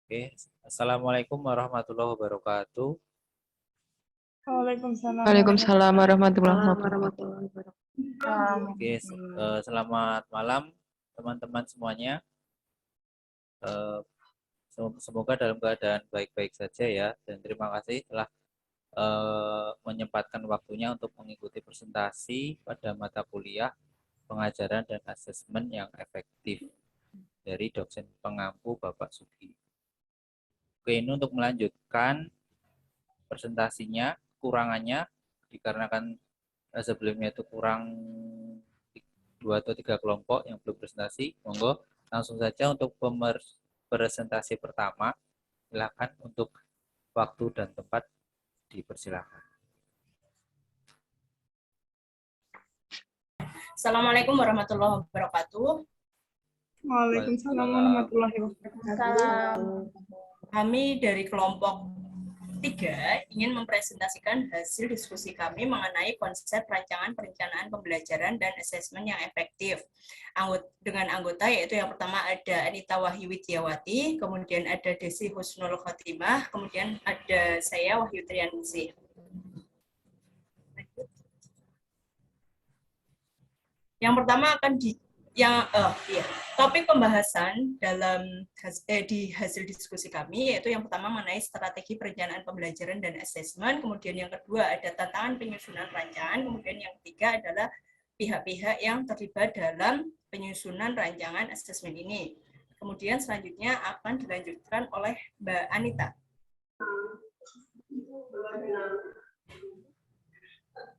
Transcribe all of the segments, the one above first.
Oke, Assalamualaikum warahmatullahi wabarakatuh. Waalaikumsalam Waalaikumsalam warahmatullahi warahmatullahi wabarakatuh. wabarakatuh. Oke, selamat malam teman-teman semuanya. Eh, Semoga dalam keadaan baik-baik saja ya. Dan terima kasih telah menyempatkan waktunya untuk mengikuti presentasi pada mata kuliah pengajaran dan asesmen yang efektif dari dosen pengampu Bapak Sugi. Oke, ini untuk melanjutkan presentasinya, kekurangannya dikarenakan sebelumnya itu kurang 2 atau 3 kelompok yang belum presentasi. Monggo langsung saja untuk presentasi pertama. Silakan untuk waktu dan tempat dipersilakan. Assalamualaikum warahmatullahi wabarakatuh. Waalaikumsalam warahmatullahi wabarakatuh. Kami dari kelompok 3 ingin mempresentasikan hasil diskusi kami mengenai konsep rancangan perencanaan pembelajaran dan asesmen yang efektif. Dengan anggota yaitu yang pertama ada Anita Wahyu Widiawati, kemudian ada Desi Husnul Khotimah, kemudian ada saya Wahyu Trianingsih. Yang pertama akan topik pembahasan di hasil diskusi kami yaitu yang pertama mengenai strategi perencanaan pembelajaran dan asesmen, kemudian yang kedua ada tantangan penyusunan rancangan, kemudian yang ketiga adalah pihak-pihak yang terlibat dalam penyusunan rancangan asesmen ini. Kemudian selanjutnya akan dilanjutkan oleh Mbak Anita.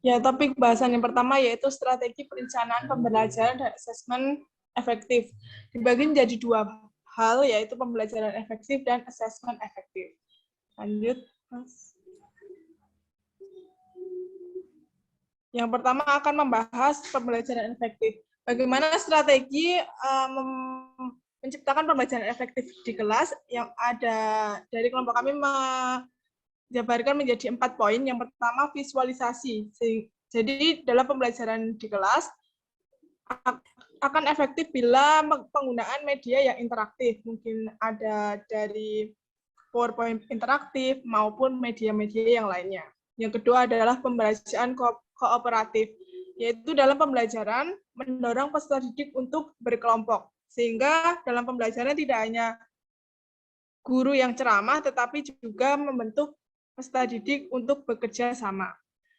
Ya, topik bahasan yang pertama yaitu strategi perencanaan pembelajaran dan asesmen efektif. Dibagi menjadi 2 hal, yaitu pembelajaran efektif dan asesmen efektif. Lanjut, Mas. Yang pertama akan membahas pembelajaran efektif. Bagaimana strategi menciptakan pembelajaran efektif di kelas yang ada dari kelompok kami jabarkan menjadi 4 poin. Yang pertama, visualisasi. Jadi dalam pembelajaran di kelas akan efektif bila penggunaan media yang interaktif. Mungkin ada dari PowerPoint interaktif maupun media-media yang lainnya. Yang kedua adalah pembelajaran kooperatif, yaitu dalam pembelajaran mendorong peserta didik untuk berkelompok. Sehingga dalam pembelajaran tidak hanya guru yang ceramah, tetapi juga membentuk peserta didik untuk bekerja sama.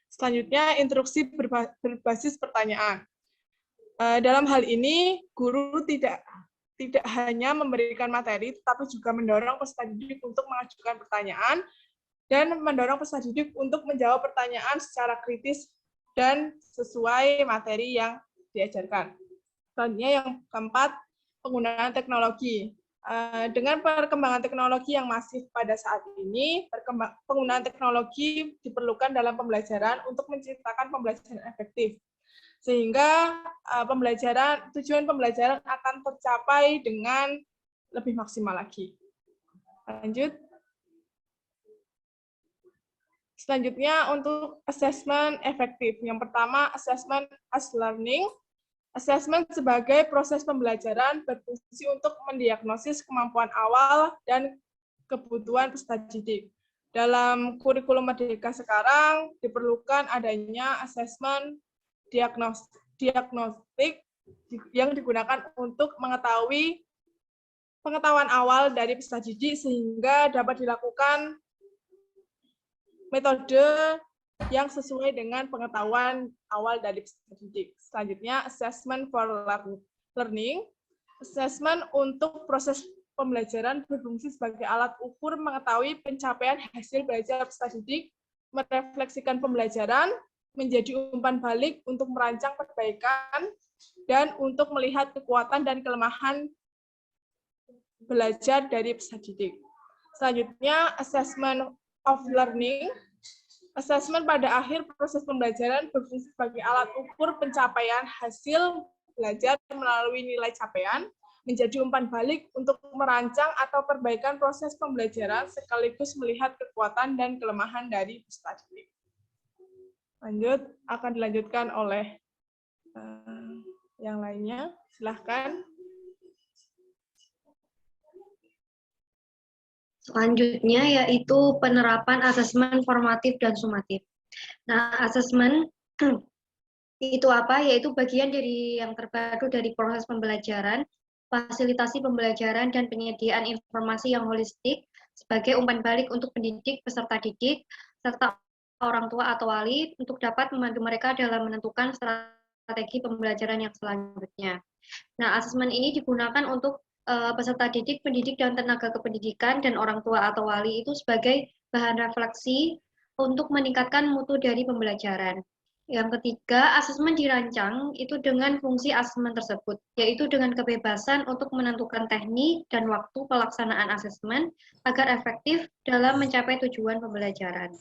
Selanjutnya, instruksi berbasis pertanyaan. Dalam hal ini, guru tidak hanya memberikan materi, tetapi juga mendorong peserta didik untuk mengajukan pertanyaan dan mendorong peserta didik untuk menjawab pertanyaan secara kritis dan sesuai materi yang diajarkan. Selanjutnya, yang keempat, penggunaan teknologi. Dengan perkembangan teknologi yang masif pada saat ini, penggunaan teknologi diperlukan dalam pembelajaran untuk menciptakan pembelajaran efektif. Sehingga tujuan pembelajaran akan tercapai dengan lebih maksimal lagi. Lanjut. Selanjutnya untuk assessment efektif. Yang pertama, assessment as learning. Asesmen sebagai proses pembelajaran berfungsi untuk mendiagnosis kemampuan awal dan kebutuhan peserta didik. Dalam kurikulum Merdeka sekarang diperlukan adanya asesmen diagnostik yang digunakan untuk mengetahui pengetahuan awal dari peserta didik sehingga dapat dilakukan metode yang sesuai dengan pengetahuan awal dari peserta didik. Selanjutnya, assessment for learning. Assessment untuk proses pembelajaran berfungsi sebagai alat ukur mengetahui pencapaian hasil belajar peserta didik, merefleksikan pembelajaran, menjadi umpan balik untuk merancang perbaikan, dan untuk melihat kekuatan dan kelemahan belajar dari peserta didik. Selanjutnya, assessment of learning. Asesmen pada akhir proses pembelajaran berfungsi sebagai alat ukur pencapaian hasil belajar melalui nilai capaian, menjadi umpan balik untuk merancang atau perbaikan proses pembelajaran sekaligus melihat kekuatan dan kelemahan dari peserta didik. Lanjut, akan dilanjutkan oleh yang lainnya. Silahkan. Selanjutnya yaitu penerapan asesmen formatif dan sumatif. Nah, asesmen itu apa? Yaitu bagian dari yang terbaru dari proses pembelajaran, fasilitasi pembelajaran, dan penyediaan informasi yang holistik sebagai umpan balik untuk pendidik, peserta didik, serta orang tua atau wali untuk dapat membantu mereka dalam menentukan strategi pembelajaran yang selanjutnya. Nah, asesmen ini digunakan untuk peserta didik, pendidik, dan tenaga kependidikan, dan orang tua atau wali itu sebagai bahan refleksi untuk meningkatkan mutu dari pembelajaran. Yang ketiga, asesmen dirancang itu dengan fungsi asesmen tersebut, yaitu dengan kebebasan untuk menentukan teknik dan waktu pelaksanaan asesmen agar efektif dalam mencapai tujuan pembelajaran.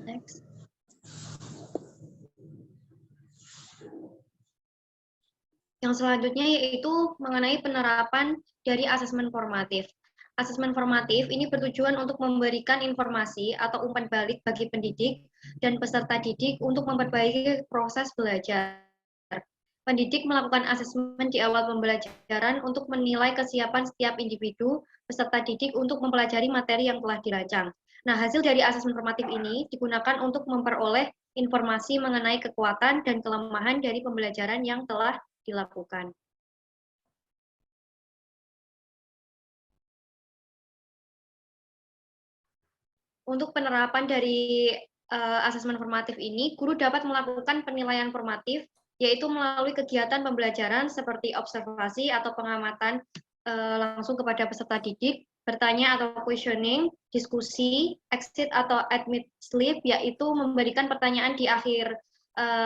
Next. Yang selanjutnya yaitu mengenai penerapan dari asesmen formatif. Asesmen formatif ini bertujuan untuk memberikan informasi atau umpan balik bagi pendidik dan peserta didik untuk memperbaiki proses belajar. Pendidik melakukan asesmen di awal pembelajaran untuk menilai kesiapan setiap individu peserta didik untuk mempelajari materi yang telah dirancang. Nah, hasil dari asesmen formatif ini digunakan untuk memperoleh informasi mengenai kekuatan dan kelemahan dari pembelajaran yang telah dilakukan. Untuk penerapan dari asesmen formatif ini, guru dapat melakukan penilaian formatif, yaitu melalui kegiatan pembelajaran seperti observasi atau pengamatan langsung kepada peserta didik, bertanya atau questioning, diskusi, exit atau admit slip, yaitu memberikan pertanyaan di akhir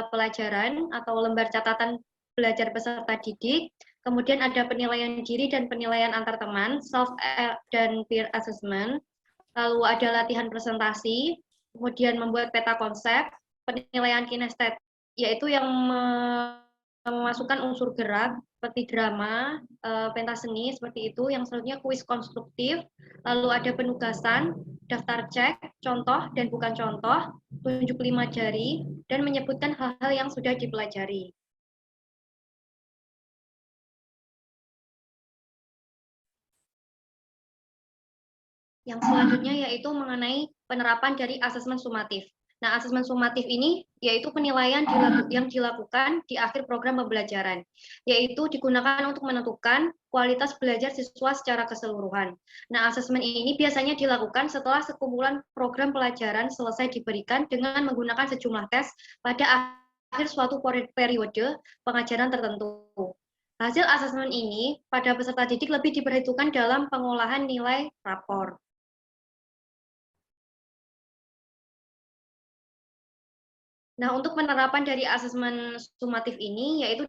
pelajaran atau lembar catatan belajar peserta didik. Kemudian ada penilaian diri dan penilaian antar teman, self dan peer assessment. Lalu ada latihan presentasi, kemudian membuat peta konsep, penilaian kinestetik, yaitu yang memasukkan unsur gerak seperti drama, pentas seni seperti itu. Yang selanjutnya kuis konstruktif, lalu ada penugasan, daftar cek, contoh dan bukan contoh, tunjuk 5 jari, dan menyebutkan hal-hal yang sudah dipelajari. Yang selanjutnya yaitu mengenai penerapan dari asesmen sumatif. Nah, asesmen sumatif ini yaitu penilaian yang dilakukan di akhir program pembelajaran, yaitu digunakan untuk menentukan kualitas belajar siswa secara keseluruhan. Nah, asesmen ini biasanya dilakukan setelah sekumpulan program pelajaran selesai diberikan dengan menggunakan sejumlah tes pada akhir suatu periode pengajaran tertentu. Hasil asesmen ini pada peserta didik lebih diperhitungkan dalam pengolahan nilai rapor. Nah, untuk penerapan dari asesmen sumatif ini, yaitu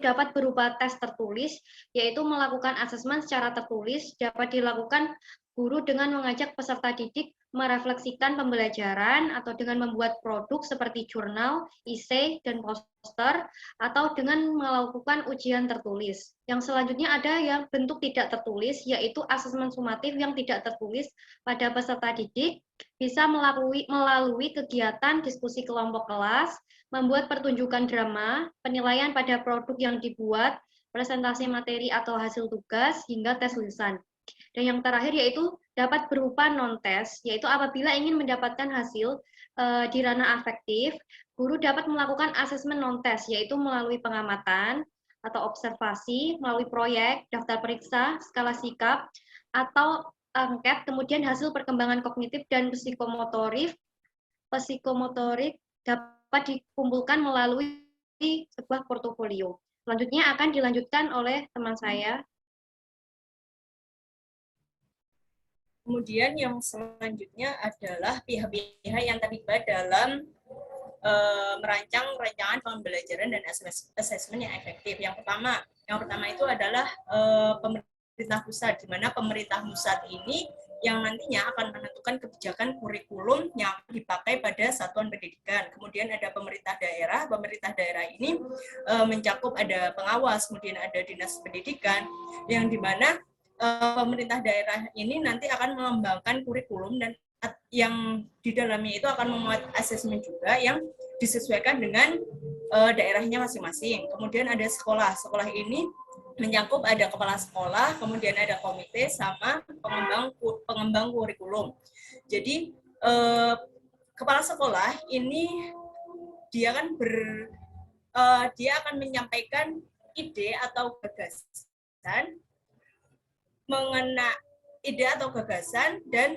dapat berupa tes tertulis, yaitu melakukan asesmen secara tertulis, dapat dilakukan guru dengan mengajak peserta didik merefleksikan pembelajaran atau dengan membuat produk seperti jurnal, essay, dan poster, atau dengan melakukan ujian tertulis. Yang selanjutnya ada yang bentuk tidak tertulis, yaitu asesmen sumatif yang tidak tertulis pada peserta didik, bisa melalui kegiatan diskusi kelompok kelas, membuat pertunjukan drama, penilaian pada produk yang dibuat, presentasi materi atau hasil tugas, hingga tes lisan. Dan yang terakhir yaitu dapat berupa non-tes, yaitu apabila ingin mendapatkan hasil di ranah afektif, guru dapat melakukan asesmen non-tes, yaitu melalui pengamatan atau observasi, melalui proyek, daftar periksa, skala sikap, atau angket, kemudian hasil perkembangan kognitif dan psikomotorik dapat dikumpulkan melalui sebuah portofolio. Selanjutnya akan dilanjutkan oleh teman saya. Kemudian yang selanjutnya adalah pihak-pihak yang terlibat dalam merancang rancangan pembelajaran dan asesmen yang efektif. Yang pertama itu adalah pemerintah pusat, di mana pemerintah pusat ini yang nantinya akan menentukan kebijakan kurikulum yang dipakai pada satuan pendidikan. Kemudian ada pemerintah daerah ini mencakup ada pengawas, kemudian ada dinas pendidikan, yang di mana pemerintah daerah ini nanti akan mengembangkan kurikulum dan yang di dalamnya itu akan memuat asesmen juga yang disesuaikan dengan daerahnya masing-masing. Kemudian ada sekolah ini menyangkup ada kepala sekolah, kemudian ada komite sama pengembang kurikulum. Jadi kepala sekolah ini dia kan dia akan menyampaikan ide atau gagasan dan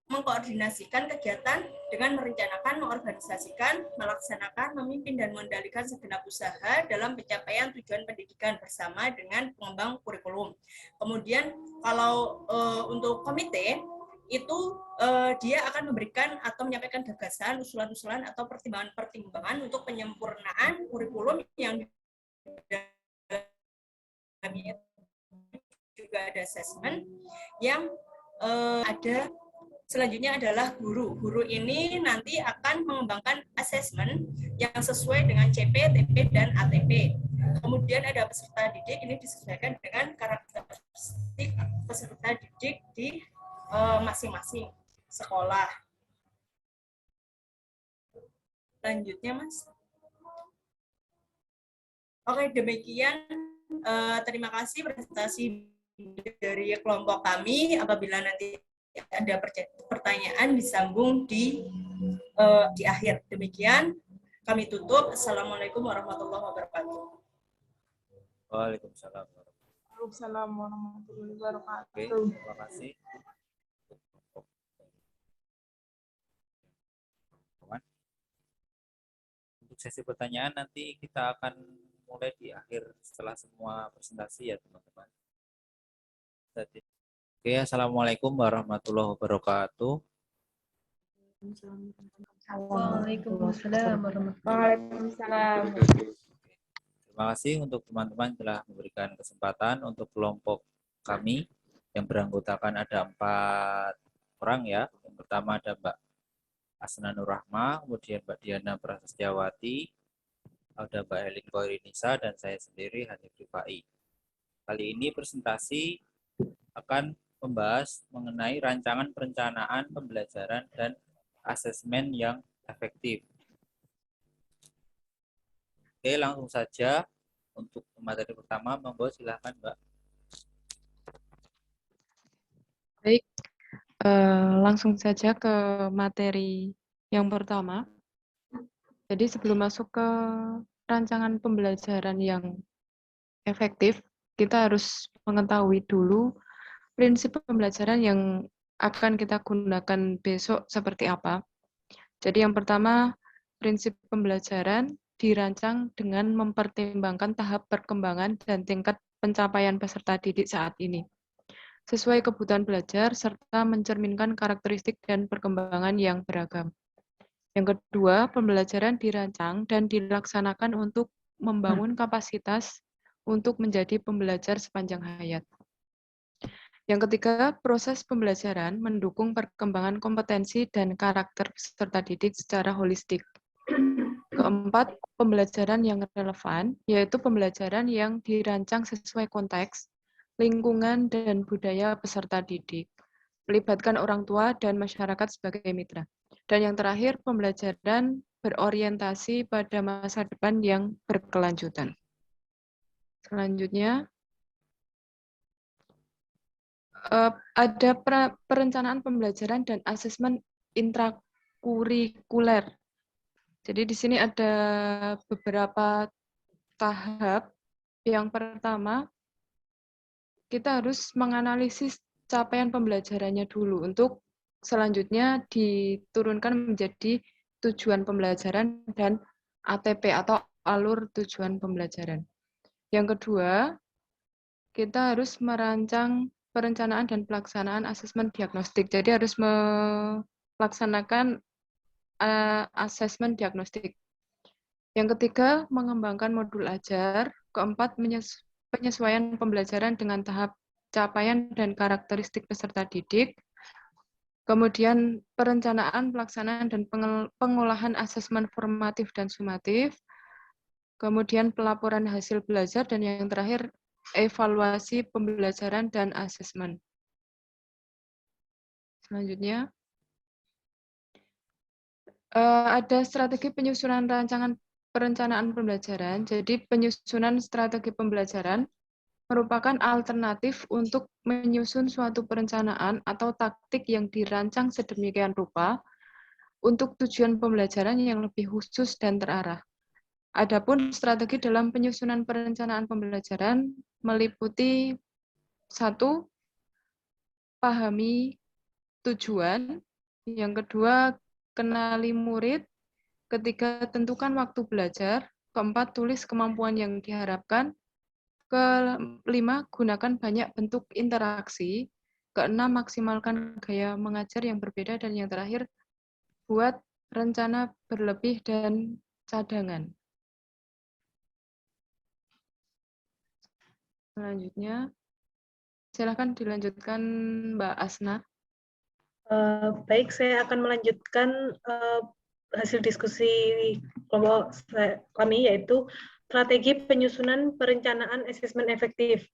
mengkoordinasikan kegiatan dengan merencanakan, mengorganisasikan, melaksanakan, memimpin, dan mengendalikan segenap usaha dalam pencapaian tujuan pendidikan bersama dengan pengembang kurikulum. Kemudian kalau untuk komite, itu dia akan memberikan atau menyampaikan gagasan, usulan-usulan, atau pertimbangan-pertimbangan untuk penyempurnaan kurikulum yang dalamnya juga ada asesmen yang ada. Selanjutnya adalah guru. Guru ini nanti akan mengembangkan asesmen yang sesuai dengan CP, TP, dan ATP. Kemudian ada peserta didik, ini disesuaikan dengan karakteristik peserta didik di masing-masing sekolah. Lanjutnya, Mas. Oke, demikian. Terima kasih presentasi dari kelompok kami. Apabila nanti ada pertanyaan disambung di akhir. Demikian kami tutup. Assalamualaikum warahmatullahi wabarakatuh. Waalaikumsalam. Waalaikumsalam warahmatullahi wabarakatuh. Oke, terima kasih. Untuk sesi pertanyaan nanti kita akan mulai di akhir setelah semua presentasi ya teman-teman. Oke, assalamualaikum warahmatullahi wabarakatuh. Waalaikumsalam Waalaikumsalam. Terima kasih untuk teman-teman telah memberikan kesempatan untuk kelompok kami yang beranggotakan ada 4 orang ya. Yang pertama ada Mbak Asna Nurrahma, kemudian Mbak Diana Prasetyawati, ada Mbak Helin Koirinisa, dan saya sendiri Hanif Rifai. Kali ini presentasi akan membahas mengenai rancangan perencanaan pembelajaran dan asesmen yang efektif. Oke, langsung saja untuk materi pertama, monggo silakan Mbak. Baik, langsung saja ke materi yang pertama. Jadi sebelum masuk ke rancangan pembelajaran yang efektif, kita harus mengetahui dulu prinsip pembelajaran yang akan kita gunakan besok seperti apa. Jadi yang pertama, prinsip pembelajaran dirancang dengan mempertimbangkan tahap perkembangan dan tingkat pencapaian peserta didik saat ini, sesuai kebutuhan belajar serta mencerminkan karakteristik dan perkembangan yang beragam. Yang kedua, pembelajaran dirancang dan dilaksanakan untuk membangun kapasitas untuk menjadi pembelajar sepanjang hayat. Yang ketiga, proses pembelajaran mendukung perkembangan kompetensi dan karakter peserta didik secara holistik. Keempat, pembelajaran yang relevan, yaitu pembelajaran yang dirancang sesuai konteks, lingkungan, dan budaya peserta didik, melibatkan orang tua dan masyarakat sebagai mitra. Dan yang terakhir, pembelajaran berorientasi pada masa depan yang berkelanjutan. Selanjutnya, ada perencanaan pembelajaran dan asesmen intrakurikuler. Jadi di sini ada beberapa tahap. Yang pertama, kita harus menganalisis capaian pembelajarannya dulu untuk selanjutnya diturunkan menjadi tujuan pembelajaran dan ATP atau alur tujuan pembelajaran. Yang kedua, kita harus merancang perencanaan dan pelaksanaan asesmen diagnostik. Jadi harus melaksanakan asesmen diagnostik. Yang ketiga, mengembangkan modul ajar. Keempat, penyesuaian pembelajaran dengan tahap capaian dan karakteristik peserta didik. Kemudian perencanaan, pelaksanaan, dan pengolahan asesmen formatif dan sumatif. Kemudian pelaporan hasil belajar, dan yang terakhir evaluasi pembelajaran dan asesmen. Selanjutnya, ada strategi penyusunan rancangan perencanaan pembelajaran. Jadi penyusunan strategi pembelajaran merupakan alternatif untuk menyusun suatu perencanaan atau taktik yang dirancang sedemikian rupa untuk tujuan pembelajaran yang lebih khusus dan terarah. Adapun strategi dalam penyusunan perencanaan pembelajaran meliputi 1. Pahami tujuan. Yang kedua, kenali murid. Ketiga, tentukan waktu belajar. Keempat, tulis kemampuan yang diharapkan. Kelima, gunakan banyak bentuk interaksi. Keenam, maksimalkan gaya mengajar yang berbeda. Dan yang terakhir, buat rencana berlebih dan cadangan. Selanjutnya, silakan dilanjutkan Mbak Asna. Baik, saya akan melanjutkan hasil diskusi kelompok kami, yaitu strategi penyusunan perencanaan asesmen efektif.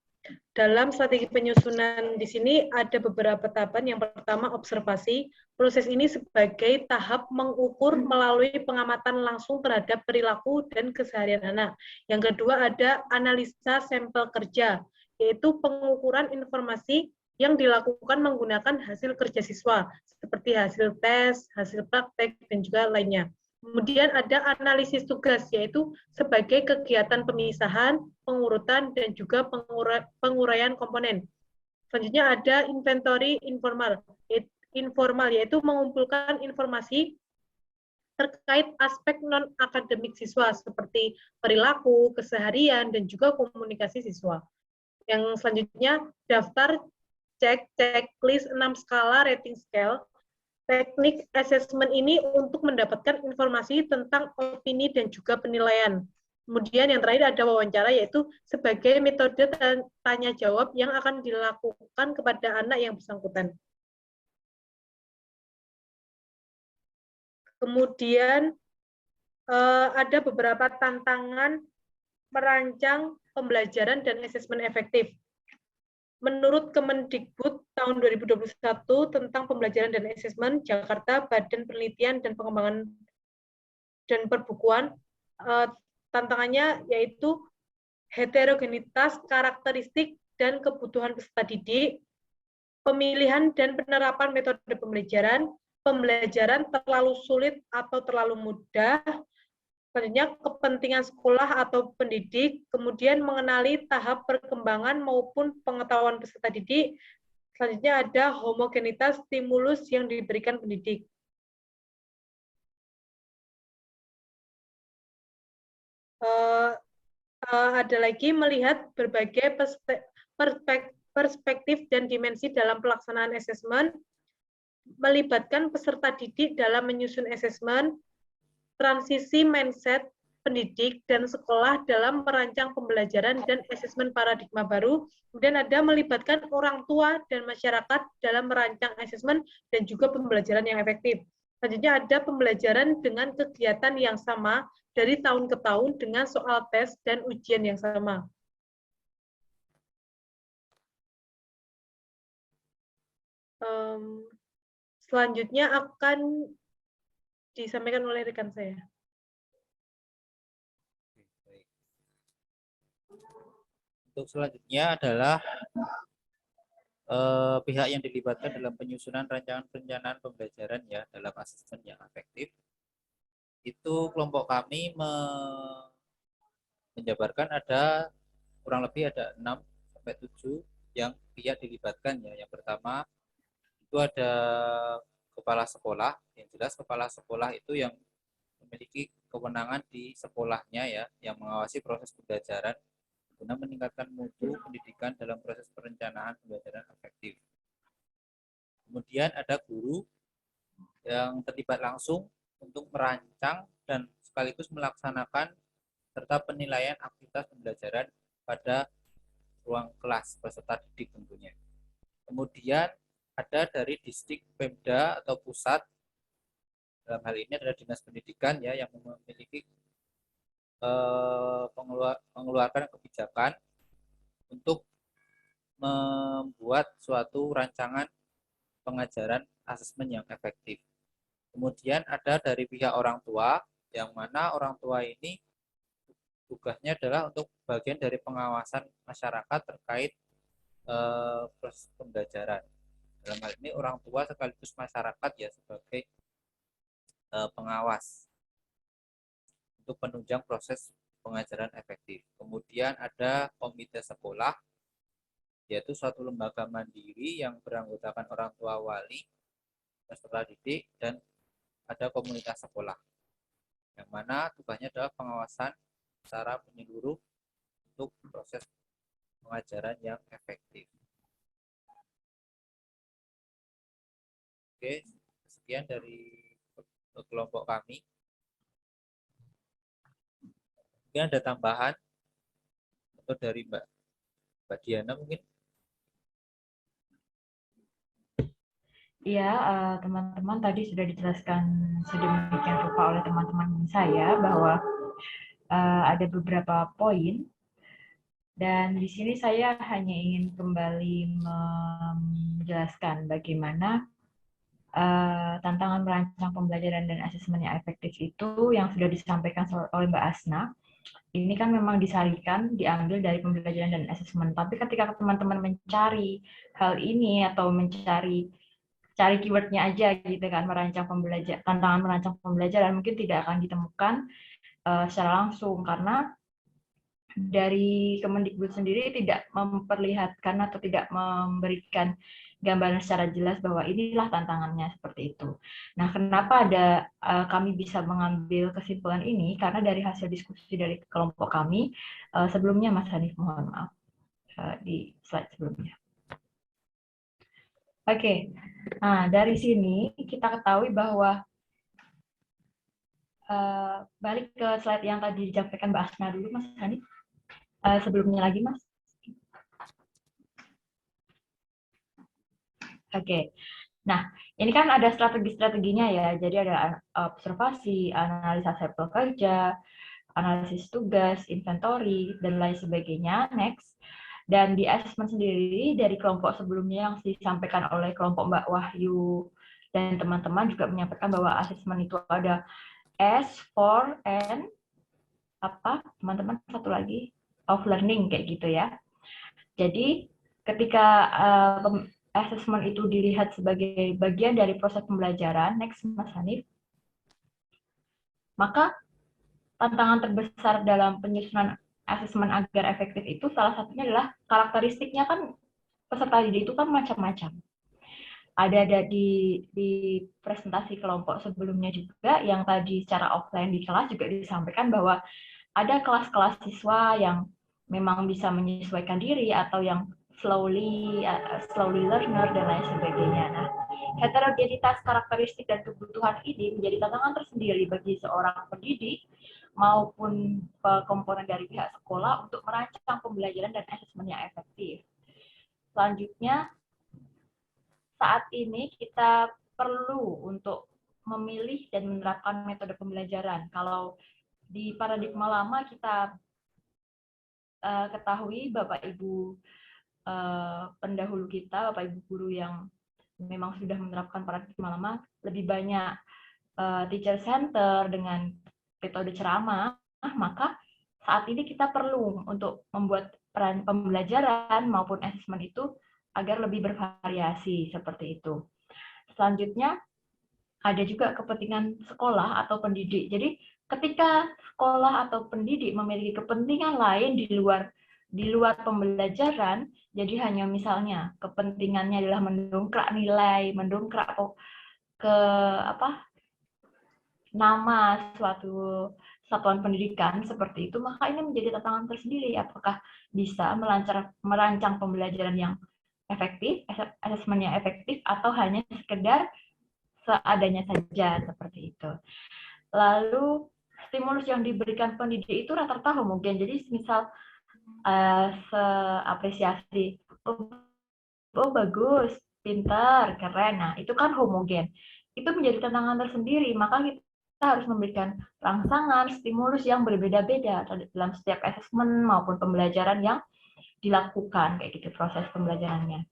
Dalam strategi penyusunan di sini ada beberapa tahapan. Yang pertama, observasi. Proses ini sebagai tahap mengukur melalui pengamatan langsung terhadap perilaku dan keseharian anak. Yang kedua, ada analisa sampel kerja, yaitu pengukuran informasi yang dilakukan menggunakan hasil kerja siswa, seperti hasil tes, hasil praktek, dan juga lainnya. Kemudian ada analisis tugas, yaitu sebagai kegiatan pemisahan, pengurutan, dan juga penguraian komponen. Selanjutnya ada inventory informal, yaitu mengumpulkan informasi terkait aspek non-akademik siswa, seperti perilaku, keseharian, dan juga komunikasi siswa. Yang selanjutnya, daftar checklist 6 skala rating scale. Teknik assessment ini untuk mendapatkan informasi tentang opini dan juga penilaian. Kemudian yang terakhir ada wawancara, yaitu sebagai metode tanya jawab yang akan dilakukan kepada anak yang bersangkutan. Kemudian ada beberapa tantangan merancang pembelajaran dan asesmen efektif. Menurut Kemendikbud tahun 2021 tentang pembelajaran dan asesmen Jakarta, Badan Penelitian dan Pengembangan dan Perbukuan, tantangannya yaitu heterogenitas karakteristik dan kebutuhan peserta didik, pemilihan dan penerapan metode pembelajaran terlalu sulit atau terlalu mudah, selanjutnya kepentingan sekolah atau pendidik, kemudian mengenali tahap perkembangan maupun pengetahuan peserta didik, selanjutnya ada homogenitas stimulus yang diberikan pendidik. Ada lagi melihat berbagai perspektif dan dimensi dalam pelaksanaan asesmen, melibatkan peserta didik dalam menyusun asesmen, transisi mindset pendidik dan sekolah dalam merancang pembelajaran dan asesmen paradigma baru. Kemudian ada melibatkan orang tua dan masyarakat dalam merancang asesmen dan juga pembelajaran yang efektif. Selanjutnya ada pembelajaran dengan kegiatan yang sama dari tahun ke tahun dengan soal tes dan ujian yang sama. Selanjutnya akan disampaikan oleh rekan saya. Untuk selanjutnya adalah pihak yang dilibatkan dalam penyusunan rancangan perencanaan pembelajaran ya dalam asesmen yang efektif. Itu kelompok kami menjabarkan ada kurang lebih ada 6 sampai 7 yang pihak dilibatkan ya. Yang pertama itu ada kepala sekolah, yang jelas kepala sekolah itu yang memiliki kewenangan di sekolahnya ya, yang mengawasi proses pembelajaran guna meningkatkan mutu pendidikan dalam proses perencanaan pembelajaran efektif. Kemudian ada guru yang terlibat langsung untuk merancang dan sekaligus melaksanakan serta penilaian aktivitas pembelajaran pada ruang kelas peserta didik tentunya. Kemudian ada dari distrik Pemda atau pusat, dalam hal ini adalah Dinas Pendidikan ya, yang memiliki mengeluarkan kebijakan untuk membuat suatu rancangan pengajaran asesmen yang efektif. Kemudian ada dari pihak orang tua, yang mana orang tua ini tugasnya adalah untuk bagian dari pengawasan masyarakat terkait proses pembelajaran. Dalam hal ini orang tua sekaligus masyarakat ya sebagai pengawas untuk penunjang proses pengajaran efektif. Kemudian ada komite sekolah, yaitu suatu lembaga mandiri yang beranggotakan orang tua wali, peserta didik, dan ada komunitas sekolah, yang mana tugasnya adalah pengawasan secara menyeluruh untuk proses pengajaran yang efektif. Oke, sekian dari kelompok kami. Mungkin ada tambahan atau dari Mbak Diana mungkin? Iya, teman-teman tadi sudah dijelaskan sedemikian rupa oleh teman-teman saya bahwa ada beberapa poin, dan di sini saya hanya ingin kembali menjelaskan bagaimana tantangan merancang pembelajaran dan asesmen yang efektif itu yang sudah disampaikan oleh Mbak Asna. Ini kan memang disarikan, diambil dari pembelajaran dan asesmen. Tapi ketika teman-teman mencari hal ini atau cari keywordnya aja gitu kan, tantangan merancang pembelajaran mungkin tidak akan ditemukan secara langsung, karena dari Kemendikbud sendiri tidak memperlihatkan atau tidak memberikan gambaran secara jelas bahwa inilah tantangannya seperti itu. Nah, kenapa kami bisa mengambil kesimpulan ini? Karena dari hasil diskusi dari kelompok kami sebelumnya, Mas Hanif, mohon maaf di slide sebelumnya. Oke, nah dari sini kita ketahui bahwa balik ke slide yang tadi disampaikan Mbak Asna dulu, Mas Hanif. Sebelumnya lagi, Mas. Oke. Nah, ini kan ada strategi-strateginya ya. Jadi ada observasi, analisa sampel kerja, analisis tugas, inventory, dan lain sebagainya. Next. Dan di assessment sendiri dari kelompok sebelumnya yang disampaikan oleh kelompok Mbak Wahyu dan teman-teman juga menyampaikan bahwa assessment itu ada S, for, and apa? Teman-teman satu lagi, of learning kayak gitu ya. Jadi ketika assessment itu dilihat sebagai bagian dari proses pembelajaran, next Mas Hanif, maka tantangan terbesar dalam penyusunan assessment agar efektif itu salah satunya adalah karakteristiknya kan peserta didik itu kan macam-macam. Ada di presentasi kelompok sebelumnya juga yang tadi secara offline di kelas juga disampaikan bahwa ada kelas-kelas siswa yang memang bisa menyesuaikan diri atau yang slowly learner dan lain sebagainya. Nah, heterogenitas karakteristik dan kebutuhan ini menjadi tantangan tersendiri bagi seorang pendidik maupun komponen dari pihak sekolah untuk merancang pembelajaran dan asesmen yang efektif. Selanjutnya, saat ini kita perlu untuk memilih dan menerapkan metode pembelajaran. Kalau di paradigma lama kita ketahui Bapak Ibu pendahulu kita, Bapak Ibu guru yang memang sudah menerapkan paradigma lama, lebih banyak teacher center dengan metode ceramah, maka saat ini kita perlu untuk membuat peran pembelajaran maupun asesmen itu agar lebih bervariasi seperti itu. Selanjutnya, ada juga kepentingan sekolah atau pendidik. Jadi ketika sekolah atau pendidik memiliki kepentingan lain di luar pembelajaran, jadi hanya misalnya kepentingannya adalah mendongkrak nilai, mendongkrak ke nama suatu satuan pendidikan seperti itu, maka ini menjadi tantangan tersendiri. Apakah bisa merancang pembelajaran yang efektif, asesmen yang efektif, atau hanya sekedar seadanya saja seperti itu. Lalu stimulus yang diberikan pendidik itu rata-rata homogen. Jadi misal seapresiasi, oh bagus, pintar, keren. Nah itu kan homogen. Itu menjadi tantangan tersendiri. Maka kita harus memberikan rangsangan, stimulus yang berbeda-beda dalam setiap asesmen maupun pembelajaran yang dilakukan kayak gitu proses pembelajarannya.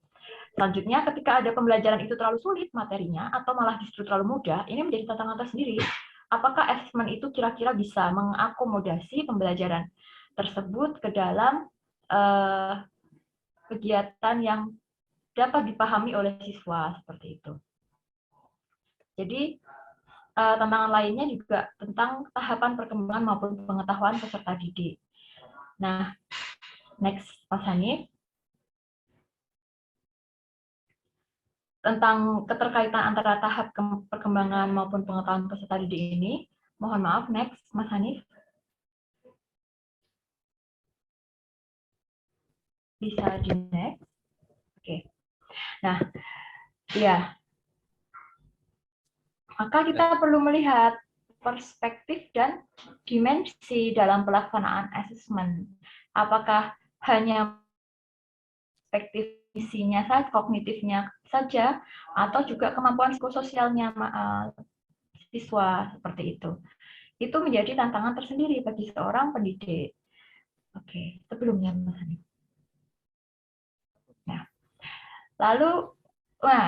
Selanjutnya, ketika ada pembelajaran itu terlalu sulit materinya atau malah justru terlalu mudah, ini menjadi tantangan tersendiri. apakah asesmen itu kira-kira bisa mengakomodasi pembelajaran tersebut ke dalam kegiatan yang dapat dipahami oleh siswa seperti itu. Jadi tantangan lainnya juga tentang tahapan perkembangan maupun pengetahuan peserta didik. Nah, next Mas Hanif. Tentang keterkaitan antara tahap perkembangan maupun pengetahuan peserta didik ini, mohon maaf, next Mas Hanif. Bisa di next. Oke. Nah, ya. Maka kita perlu melihat perspektif dan dimensi dalam pelaksanaan asesmen. Apakah hanya perspektif isinya saja, kognitifnya saja, atau juga kemampuan psikososialnya siswa seperti itu. Itu menjadi tantangan tersendiri bagi seorang pendidik. Oke, sebelumnya Mas Hanif. Nah, lalu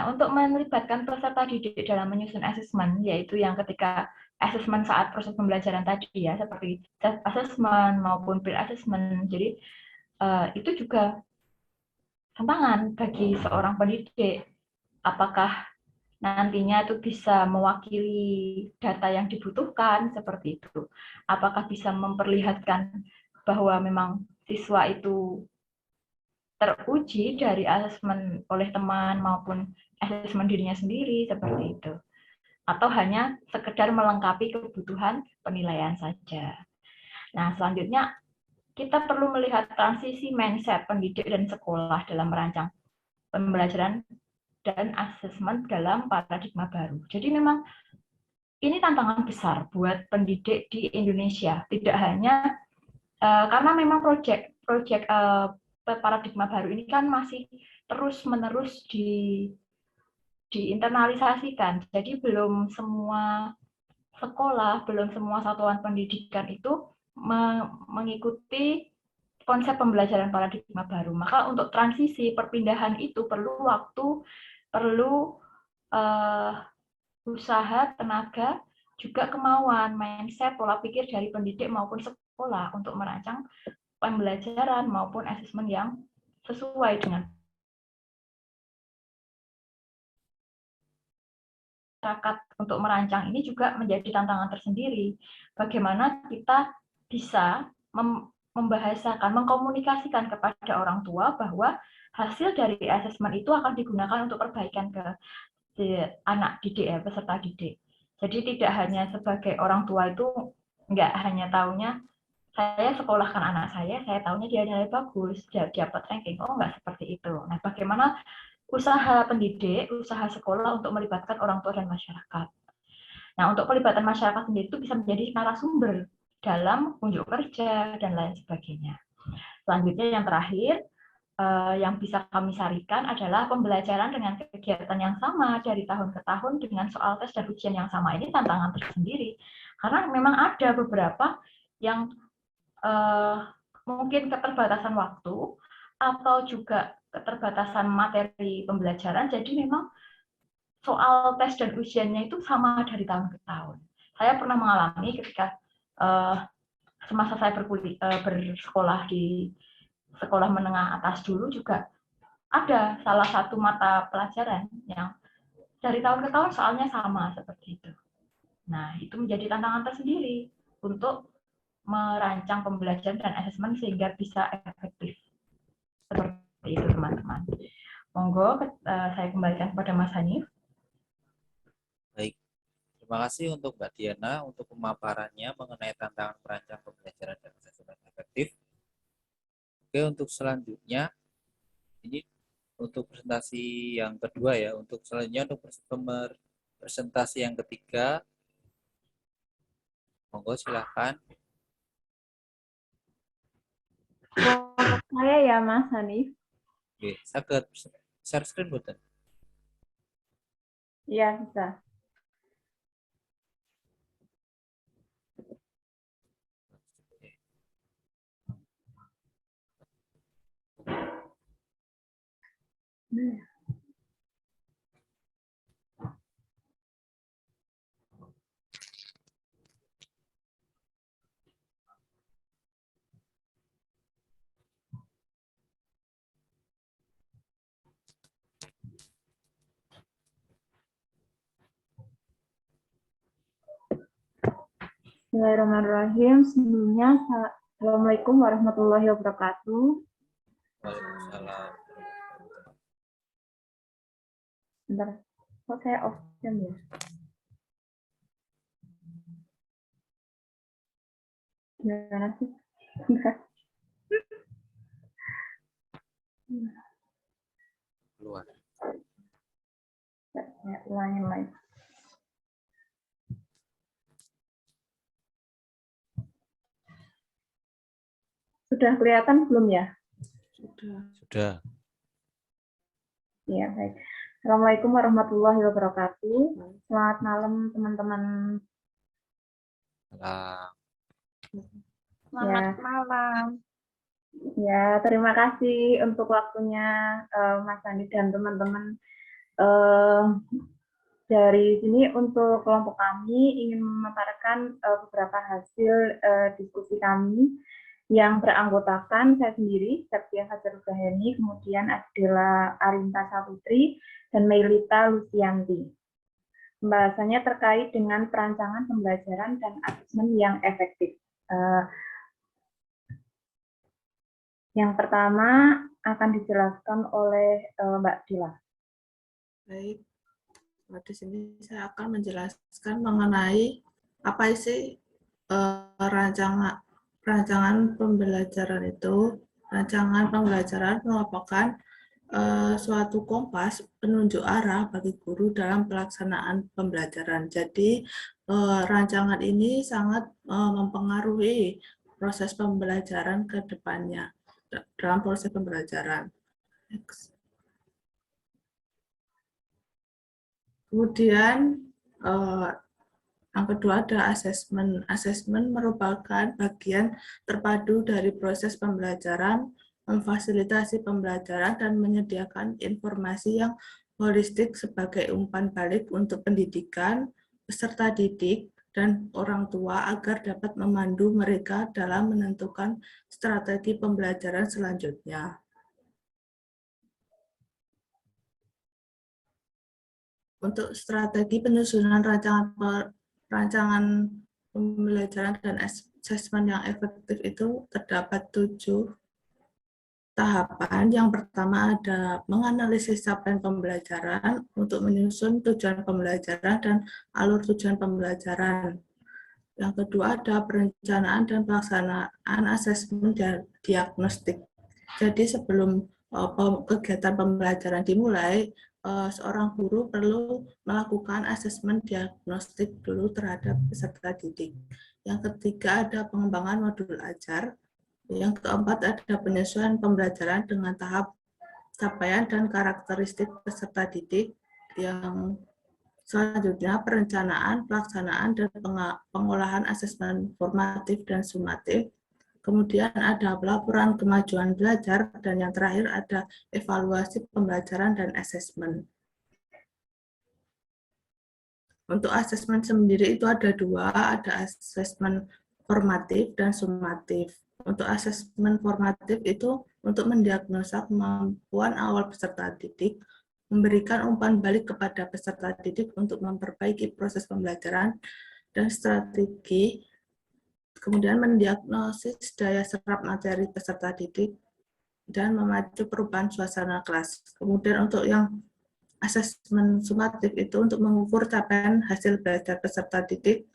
untuk melibatkan peserta didik dalam menyusun asesmen, yaitu yang ketika asesmen saat proses pembelajaran tadi ya, seperti self assessment maupun peer assessment. Jadi itu juga tantangan bagi seorang pendidik. Apakah nantinya itu bisa mewakili data yang dibutuhkan seperti itu? Apakah bisa memperlihatkan bahwa memang siswa itu teruji dari asesmen oleh teman maupun asesmen dirinya sendiri seperti itu, atau hanya sekedar melengkapi kebutuhan penilaian saja. Nah, selanjutnya kita perlu melihat transisi mindset pendidik dan sekolah dalam merancang pembelajaran dan asesmen dalam paradigma baru. Jadi memang ini tantangan besar buat pendidik di Indonesia, tidak hanya karena memang proyek paradigma baru ini kan masih terus-menerus diinternalisasikan. Jadi belum semua sekolah, belum semua satuan pendidikan itu mengikuti konsep pembelajaran paradigma baru. Maka untuk transisi perpindahan itu perlu waktu, perlu usaha, tenaga, juga kemauan, mindset, pola pikir dari pendidik maupun sekolah untuk merancang pembelajaran maupun asesmen yang sesuai dengan masyarakat. Untuk merancang ini juga menjadi tantangan tersendiri. Bagaimana kita bisa membahasakan, mengkomunikasikan kepada orang tua bahwa hasil dari asesmen itu akan digunakan untuk perbaikan ke anak didik ya, peserta didik. Jadi tidak hanya sebagai orang tua itu nggak hanya taunya saya sekolahkan anak saya tahunya dia nilai bagus, dia dapat ranking. Oh, nggak seperti itu. Nah, bagaimana usaha pendidik, usaha sekolah untuk melibatkan orang tua dan masyarakat. Nah, untuk pelibatan masyarakat sendiri itu bisa menjadi narasumber dalam unjuk kerja dan lain sebagainya. Selanjutnya yang terakhir, yang bisa kami sarikan adalah pembelajaran dengan kegiatan yang sama dari tahun ke tahun dengan soal tes dan ujian yang sama. Ini tantangan tersendiri. Karena memang ada beberapa yang mungkin keterbatasan waktu atau juga keterbatasan materi pembelajaran, jadi memang soal tes dan ujiannya itu sama dari tahun ke tahun. Saya pernah mengalami ketika semasa saya bersekolah di sekolah menengah atas dulu juga ada salah satu mata pelajaran yang dari tahun ke tahun soalnya sama seperti itu. Nah, itu menjadi tantangan tersendiri untuk merancang pembelajaran dan asesmen sehingga bisa efektif. Seperti itu, teman-teman. Monggo, saya kembalikan kepada Mas Hanif. Baik, terima kasih untuk Mbak Diana untuk pemaparannya mengenai tantangan merancang pembelajaran dan asesmen efektif. Oke, untuk selanjutnya, ini untuk presentasi yang kedua ya. Untuk selanjutnya untuk presentasi yang ketiga, monggo silahkan. Saya ya Mas Hanif. Oke, saged share screen boten. Iya, bisa. Bismillahirrahmanirrahim. Sebelumnya, Assalamualaikum warahmatullahi wabarakatuh. Waalaikumsalam. Bentar, kok saya off cam ya? Gimana sih? Bentar. Keluar. Saya ulangi lagi. Sudah kelihatan belum ya? Sudah. Ya, baik. Assalamualaikum warahmatullahi wabarakatuh. Selamat malam, teman-teman. Salam. Selamat malam. Ya, terima kasih untuk waktunya Mas Andi dan teman-teman. Dari sini untuk kelompok kami ingin memaparkan beberapa hasil diskusi kami yang beranggotakan saya sendiri, Septia Fajar Baheni, kemudian Adela Arinta Saputri, dan Meilita Lucianti. Pembahasannya terkait dengan perancangan pembelajaran dan asesmen yang efektif. Yang pertama akan dijelaskan oleh Mbak Dila. Baik, di sini saya akan menjelaskan mengenai apa sih rancangan pembelajaran itu. Rancangan pembelajaran merupakan suatu kompas penunjuk arah bagi guru dalam pelaksanaan pembelajaran. Jadi rancangan ini sangat mempengaruhi proses pembelajaran ke depannya dalam proses pembelajaran. Next. Kemudian yang kedua ada asesmen. Asesmen merupakan bagian terpadu dari proses pembelajaran, memfasilitasi pembelajaran, dan menyediakan informasi yang holistik sebagai umpan balik untuk pendidikan, peserta didik, dan orang tua agar dapat memandu mereka dalam menentukan strategi pembelajaran selanjutnya. Untuk strategi penyusunan rancangan pembelajaran dan asesmen yang efektif itu terdapat 7 tahapan. Yang pertama ada menganalisis capaian pembelajaran untuk menyusun tujuan pembelajaran dan alur tujuan pembelajaran. Yang kedua ada perencanaan dan pelaksanaan asesmen dan diagnostik. Jadi sebelum kegiatan pembelajaran dimulai, seorang guru perlu melakukan asesmen diagnostik dulu terhadap peserta didik. Yang ketiga ada pengembangan modul ajar. Yang keempat ada penyesuaian pembelajaran dengan tahap capaian dan karakteristik peserta didik. Yang selanjutnya perencanaan, pelaksanaan, dan pengolahan asesmen formatif dan sumatif. Kemudian ada pelaporan kemajuan belajar, dan yang terakhir ada evaluasi pembelajaran dan asesmen. Untuk asesmen sendiri itu ada 2, ada asesmen formatif dan sumatif. Untuk asesmen formatif itu untuk mendiagnosa kemampuan awal peserta didik, memberikan umpan balik kepada peserta didik untuk memperbaiki proses pembelajaran dan strategi, kemudian mendiagnosis daya serap materi peserta didik, dan memacu perubahan suasana kelas. Kemudian untuk yang asesmen sumatif itu untuk mengukur capaian hasil belajar peserta didik,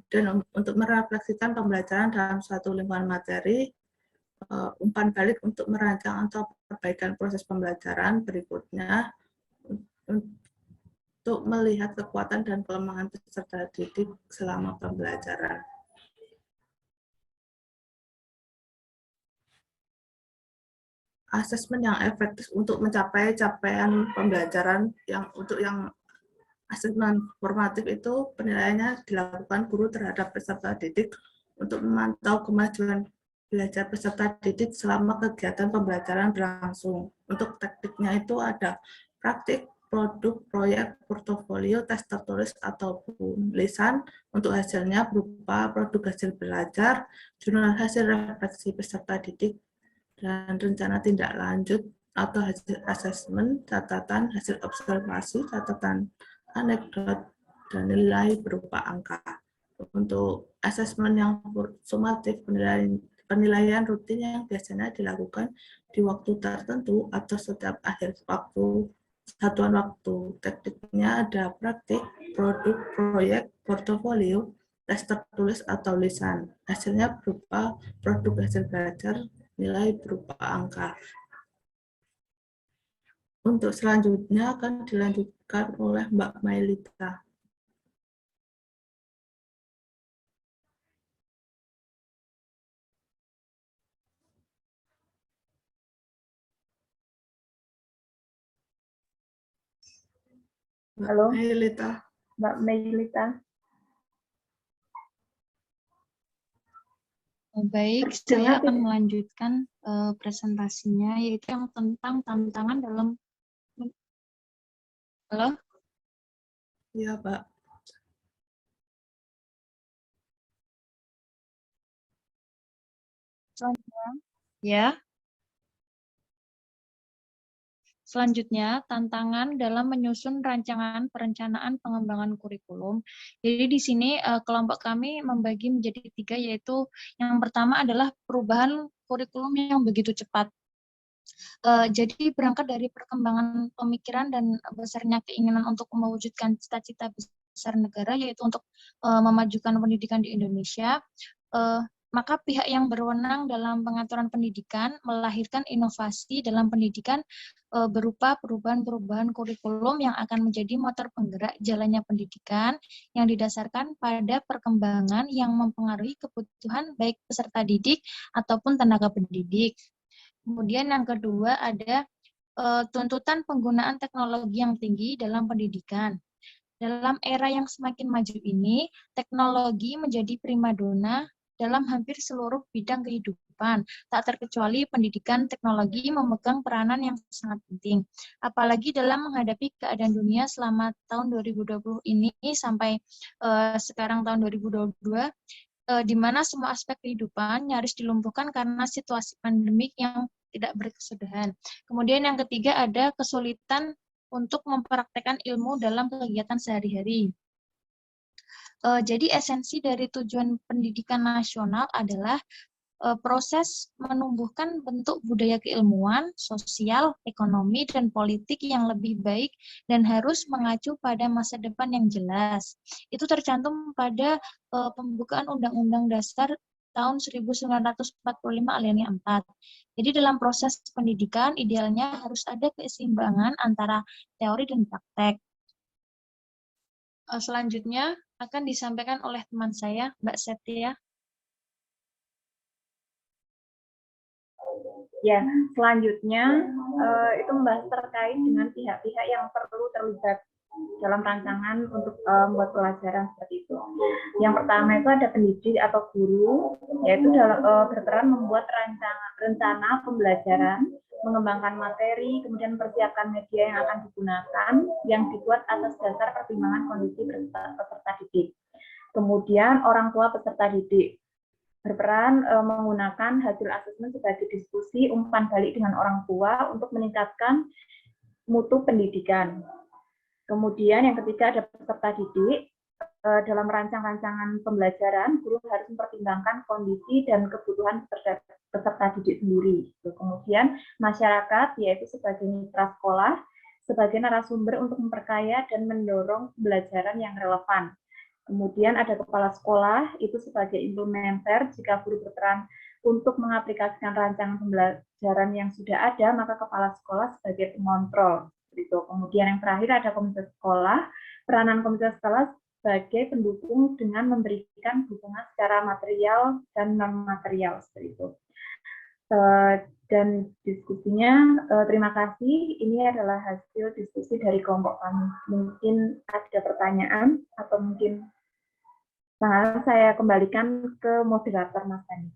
dan untuk merefleksikan pembelajaran dalam suatu lingkungan materi, umpan balik untuk merancang atau perbaikan proses pembelajaran berikutnya, untuk melihat kekuatan dan kelemahan peserta didik selama pembelajaran. Asesmen yang efektif untuk mencapai capaian pembelajaran untuk yang asesmen formatif itu penilaiannya dilakukan guru terhadap peserta didik untuk memantau kemajuan belajar peserta didik selama kegiatan pembelajaran berlangsung. Untuk tekniknya itu ada praktik, produk, proyek, portofolio, tes tertulis ataupun lisan. Untuk hasilnya berupa produk hasil belajar, jurnal hasil refleksi peserta didik, dan rencana tindak lanjut atau hasil asesmen, catatan, hasil observasi, catatan anekdot, dan nilai berupa angka. Untuk asesmen yang sumatif, penilaian rutin yang biasanya dilakukan di waktu tertentu atau setiap akhir waktu satuan waktu. Tekniknya ada praktik, produk, proyek, portofolio, tes tertulis atau lisan. Hasilnya berupa produk hasil belajar, nilai berupa angka. Untuk selanjutnya akan dilanjutkan oleh Mbak Mailita. Halo, Mailita. Mbak Meilita. Baik, saya akan melanjutkan presentasinya, yaitu yang tentang tantangan dalam... Halo? Iya, Pak. Selanjutnya, ya. Selanjutnya, tantangan dalam menyusun rancangan perencanaan pengembangan kurikulum. Jadi di sini kelompok kami membagi menjadi 3, yaitu yang pertama adalah perubahan kurikulum yang begitu cepat. Jadi berangkat dari perkembangan pemikiran dan besarnya keinginan untuk mewujudkan cita-cita besar negara, yaitu untuk memajukan pendidikan di Indonesia, maka pihak yang berwenang dalam pengaturan pendidikan melahirkan inovasi dalam pendidikan berupa perubahan-perubahan kurikulum yang akan menjadi motor penggerak jalannya pendidikan yang didasarkan pada perkembangan yang mempengaruhi kebutuhan baik peserta didik ataupun tenaga pendidik. Kemudian yang kedua ada tuntutan penggunaan teknologi yang tinggi dalam pendidikan. Dalam era yang semakin maju ini, teknologi menjadi primadona dalam hampir seluruh bidang kehidupan. Tak terkecuali pendidikan teknologi memegang peranan yang sangat penting. Apalagi dalam menghadapi keadaan dunia selama tahun 2020 ini sampai sekarang tahun 2022, di mana semua aspek kehidupan nyaris dilumpuhkan karena situasi pandemik yang tidak berkesudahan. Kemudian yang ketiga ada kesulitan untuk mempraktekkan ilmu dalam kegiatan sehari-hari. Jadi esensi dari tujuan pendidikan nasional adalah proses menumbuhkan bentuk budaya keilmuan, sosial, ekonomi, dan politik yang lebih baik dan harus mengacu pada masa depan yang jelas. Itu tercantum pada pembukaan Undang-Undang Dasar tahun 1945 alinea 4. Jadi dalam proses pendidikan idealnya harus ada keseimbangan antara teori dan praktek. Selanjutnya akan disampaikan oleh teman saya, Mbak Septia. Ya, selanjutnya itu membahas terkait dengan pihak-pihak yang perlu terlibat dalam rancangan untuk membuat pelajaran seperti itu. Yang pertama itu ada pendidik atau guru, yaitu berperan membuat rencana pembelajaran, mengembangkan materi, kemudian mempersiapkan media yang akan digunakan, yang dibuat atas dasar pertimbangan kondisi peserta didik. Kemudian orang tua peserta didik berperan menggunakan hasil asesmen sebagai diskusi umpan balik dengan orang tua untuk meningkatkan mutu pendidikan. Kemudian yang ketiga ada peserta didik. Dalam rancangan pembelajaran, guru harus mempertimbangkan kondisi dan kebutuhan peserta didik sendiri. Kemudian masyarakat, yaitu sebagai mitra sekolah, sebagai narasumber untuk memperkaya dan mendorong pembelajaran yang relevan. Kemudian ada kepala sekolah, itu sebagai implementer, jika guru berperan untuk mengaplikasikan rancangan pembelajaran yang sudah ada, maka kepala sekolah sebagai pengontrol. Kemudian yang terakhir ada komite sekolah, peranan komite sekolah sebagai pendukung dengan memberikan dukungan secara material dan non-material. Seperti itu. Dan diskusinya, terima kasih. Ini adalah hasil diskusi dari kelompok kami. Mungkin ada pertanyaan atau mungkin saya kembalikan ke moderator Mas Tani.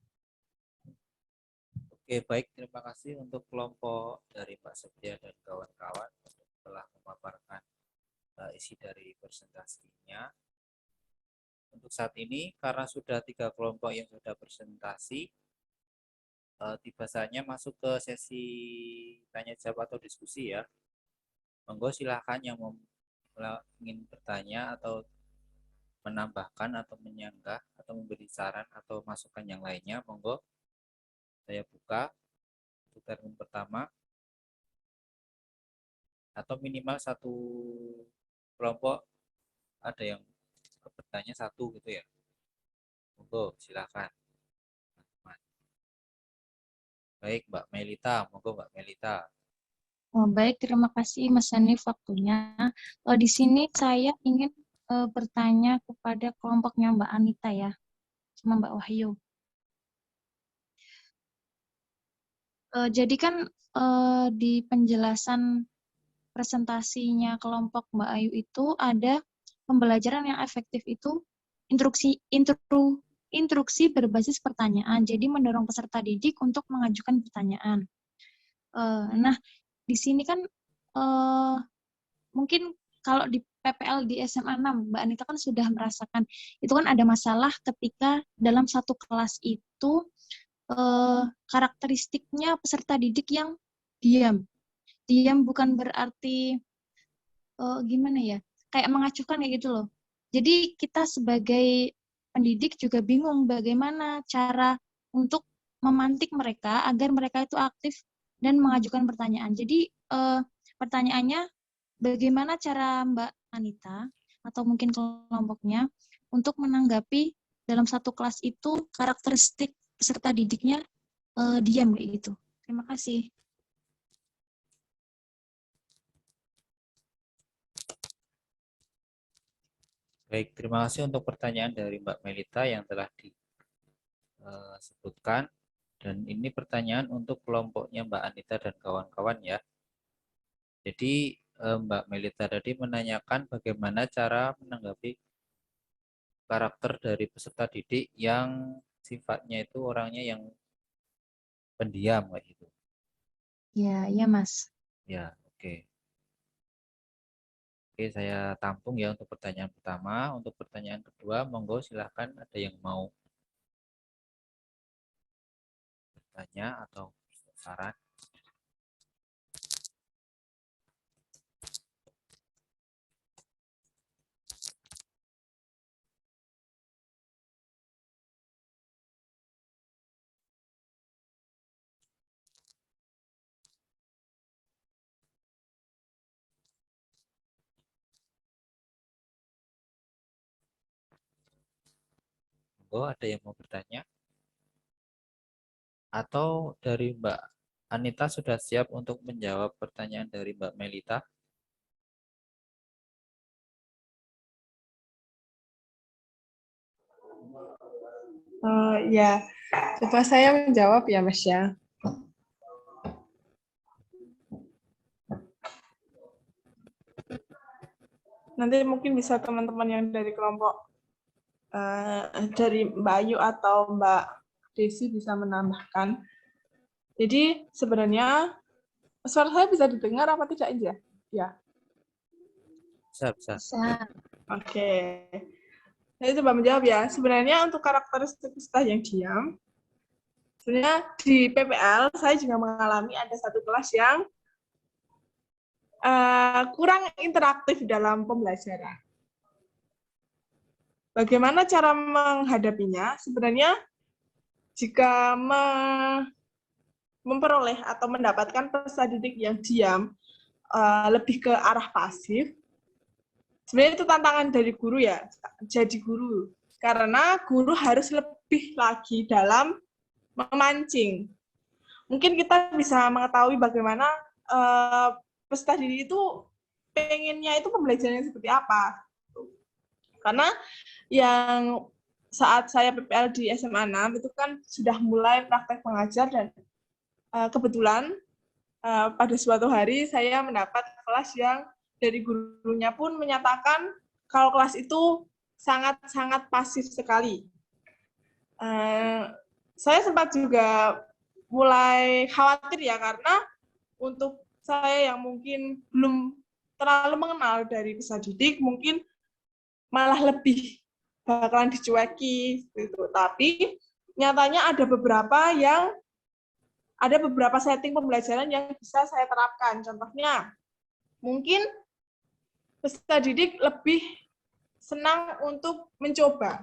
Oke, baik. Terima kasih untuk kelompok dari Pak Septia dan kawan-kawan telah memaparkan isi dari presentasinya. Untuk saat ini, karena sudah 3 kelompok yang sudah presentasi, tiba saatnya masuk ke sesi tanya jawab atau diskusi ya. Monggo silahkan yang ingin bertanya atau menambahkan atau menyanggah atau memberi saran atau masukan yang lainnya, monggo. Saya buka untuk termin pertama. Atau minimal satu kelompok ada yang bertanya satu gitu ya. Monggo, silakan. Baik, Mbak Melita, monggo Mbak Melita. Oh, baik, terima kasih Mas Hanif waktunya. Di sini saya ingin bertanya kepada kelompoknya Mbak Anita ya, sama Mbak Wahyu. Jadi kan di penjelasan presentasinya kelompok Mbak Ayu itu ada pembelajaran yang efektif itu instruksi berbasis pertanyaan. Jadi mendorong peserta didik untuk mengajukan pertanyaan. Nah, di sini kan mungkin kalau di PPL di SMA 6, Mbak Anita kan sudah merasakan, itu kan ada masalah ketika dalam satu kelas itu karakteristiknya peserta didik yang diam. Diam bukan berarti gimana ya, kayak mengacuhkan kayak gitu loh. Jadi kita sebagai pendidik juga bingung bagaimana cara untuk memantik mereka agar mereka itu aktif dan mengajukan pertanyaan. Jadi pertanyaannya, bagaimana cara Mbak Anita atau mungkin kelompoknya untuk menanggapi dalam satu kelas itu karakteristik peserta didiknya diam kayak gitu. Terima kasih. Baik, terima kasih untuk pertanyaan dari Mbak Melita yang telah disebutkan. Dan ini pertanyaan untuk kelompoknya Mbak Anita dan kawan-kawan ya. Jadi Mbak Melita tadi menanyakan bagaimana cara menanggapi karakter dari peserta didik yang sifatnya itu orangnya yang pendiam kayak gitu. Ya, iya Mas. Ya, oke. Oke, saya tampung ya untuk pertanyaan pertama. Untuk pertanyaan kedua, monggo silahkan ada yang mau bertanya atau saran. Monggo ada yang mau bertanya? Atau dari Mbak Anita sudah siap untuk menjawab pertanyaan dari Mbak Melita? Ya, coba saya menjawab ya Mas ya. Nanti mungkin bisa teman-teman yang dari kelompok dari Mbak Ayu atau Mbak Desi bisa menambahkan. Jadi sebenarnya suara saya bisa didengar apa tidak ya? Ya. Bisa. Oke. Saya coba menjawab ya. Sebenarnya untuk karakteristik peserta yang diam, sebenarnya di PPL saya juga mengalami ada satu kelas yang kurang interaktif dalam pembelajaran. Bagaimana cara menghadapinya? Sebenarnya jika memperoleh atau mendapatkan peserta didik yang diam, lebih ke arah pasif, sebenarnya itu tantangan dari guru ya, jadi guru. Karena guru harus lebih lagi dalam memancing. Mungkin kita bisa mengetahui bagaimana peserta didik itu pengennya itu pembelajarannya seperti apa. Karena yang saat saya PPL di SMA 6 itu kan sudah mulai praktek mengajar dan kebetulan pada suatu hari saya mendapat kelas yang dari gurunya pun menyatakan kalau kelas itu sangat-sangat pasif sekali. Saya sempat juga mulai khawatir ya karena untuk saya yang mungkin belum terlalu mengenal dari peserta didik mungkin malah lebih bakalan dicueki gitu. Tapi nyatanya ada beberapa setting pembelajaran yang bisa saya terapkan. Contohnya, mungkin peserta didik lebih senang untuk mencoba.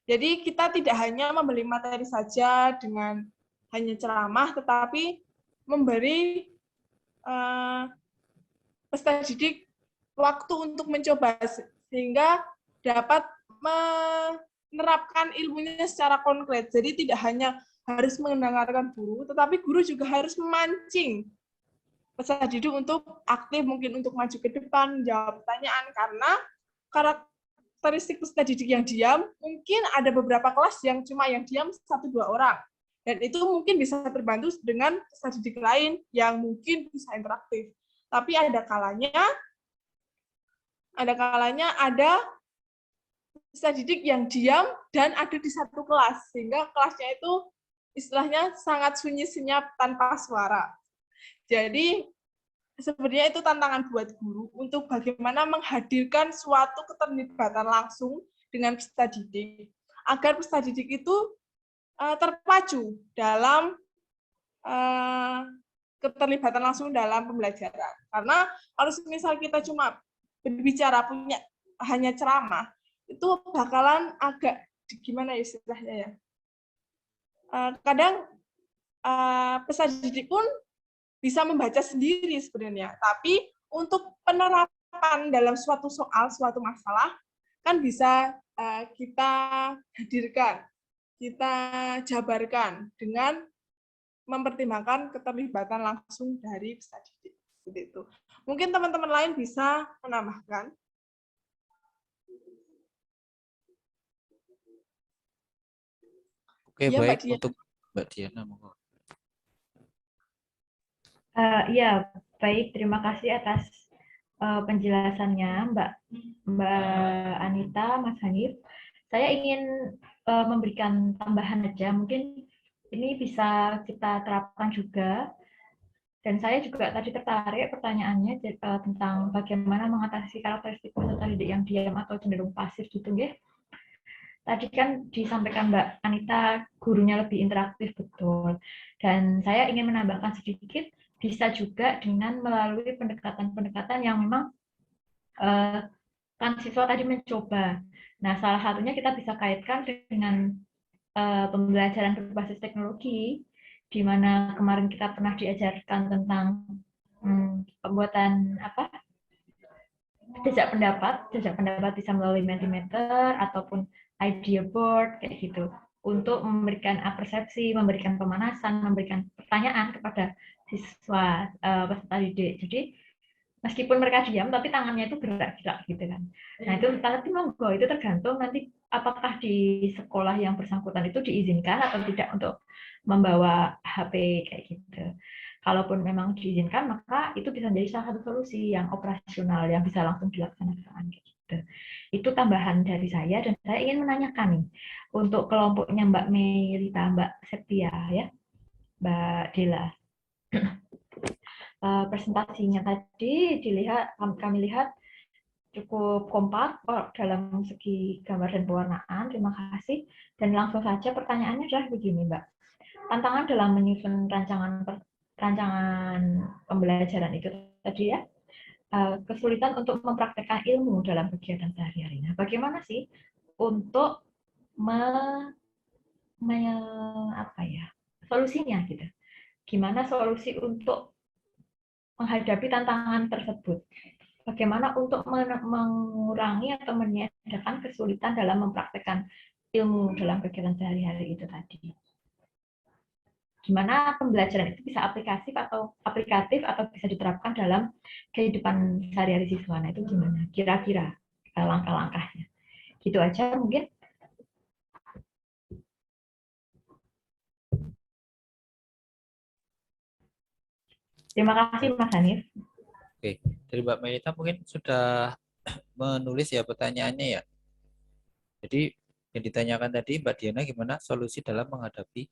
Jadi kita tidak hanya membeli materi saja dengan hanya ceramah, tetapi memberi peserta didik waktu untuk mencoba sehingga dapat menerapkan ilmunya secara konkret. Jadi tidak hanya harus mendengarkan guru, tetapi guru juga harus memancing peserta didik untuk aktif, mungkin untuk maju ke depan, jawab pertanyaan, karena karakteristik peserta didik yang diam, mungkin ada beberapa kelas yang cuma yang diam 1-2 orang. Dan itu mungkin bisa terbantu dengan peserta didik lain yang mungkin bisa interaktif. Tapi ada kalanya ada peserta didik yang diam dan ada di satu kelas, sehingga kelasnya itu istilahnya sangat sunyi senyap tanpa suara. Jadi sebenarnya itu tantangan buat guru untuk bagaimana menghadirkan suatu keterlibatan langsung dengan peserta didik, agar peserta didik itu terpacu dalam keterlibatan langsung dalam pembelajaran. Karena kalau misal kita cuma berbicara hanya ceramah, itu bakalan agak gimana istilahnya ya. Kadang peserta didik pun bisa membaca sendiri sebenarnya, tapi untuk penerapan dalam suatu soal, suatu masalah, kan bisa kita hadirkan, kita jabarkan dengan mempertimbangkan keterlibatan langsung dari peserta didik. Seperti itu. Mungkin teman-teman lain bisa menambahkan. Oke, Ya, baik. Mbak Diana. Untuk Mbak Diana, monggo. Ya, baik. Terima kasih atas penjelasannya, Mbak Anita, Mas Hanif. Saya ingin memberikan tambahan aja. Mungkin ini bisa kita terapkan juga. Dan saya juga tadi tertarik pertanyaannya tentang bagaimana mengatasi karakteristik peserta didik yang diam atau cenderung pasif gitu, ya. Tadi kan disampaikan Mbak Anita, gurunya lebih interaktif, betul. Dan saya ingin menambahkan sedikit, bisa juga dengan melalui pendekatan-pendekatan yang memang kan siswa tadi mencoba. Nah, salah satunya kita bisa kaitkan dengan pembelajaran berbasis teknologi, di mana kemarin kita pernah diajarkan tentang pembuatan jejak pendapat bisa melalui Mentimeter ataupun idea board kayak gitu, untuk memberikan persepsi, memberikan pemanasan, memberikan pertanyaan kepada siswa peserta didik. Jadi meskipun mereka diam, tapi tangannya itu gerak-gerak gitu kan. Nah itu tapi monggo, itu tergantung nanti apakah di sekolah yang bersangkutan itu diizinkan atau tidak untuk membawa HP kayak gitu. Kalaupun memang diizinkan, maka itu bisa menjadi salah satu solusi yang operasional yang bisa langsung dilaksanakan kayak gitu. Itu tambahan dari saya, dan saya ingin menanyakan nih untuk kelompoknya Mbak Melita, Mbak Septia ya, Mbak Dela. Presentasinya tadi kami lihat cukup kompak dalam segi gambar dan pewarnaan. Terima kasih. Dan langsung saja pertanyaannya adalah begini, Mbak. Tantangan dalam menyusun rancangan pembelajaran itu tadi ya, kesulitan untuk mempraktekkan ilmu dalam kegiatan sehari-hari. Nah, bagaimana sih untuk solusinya gitu? Gimana solusi untuk menghadapi tantangan tersebut? Bagaimana untuk mengurangi atau meniadakan kesulitan dalam mempraktekkan ilmu dalam kegiatan sehari-hari itu tadi? Gimana pembelajaran itu bisa aplikatif atau bisa diterapkan dalam kehidupan sehari-hari siswa? Nah, itu gimana? Kira-kira langkah-langkahnya. Gitu aja mungkin. Terima kasih Mas Hanif. Oke, dari Mbak Melita mungkin sudah menulis ya pertanyaannya ya. Jadi yang ditanyakan tadi Mbak Diana, gimana solusi dalam menghadapi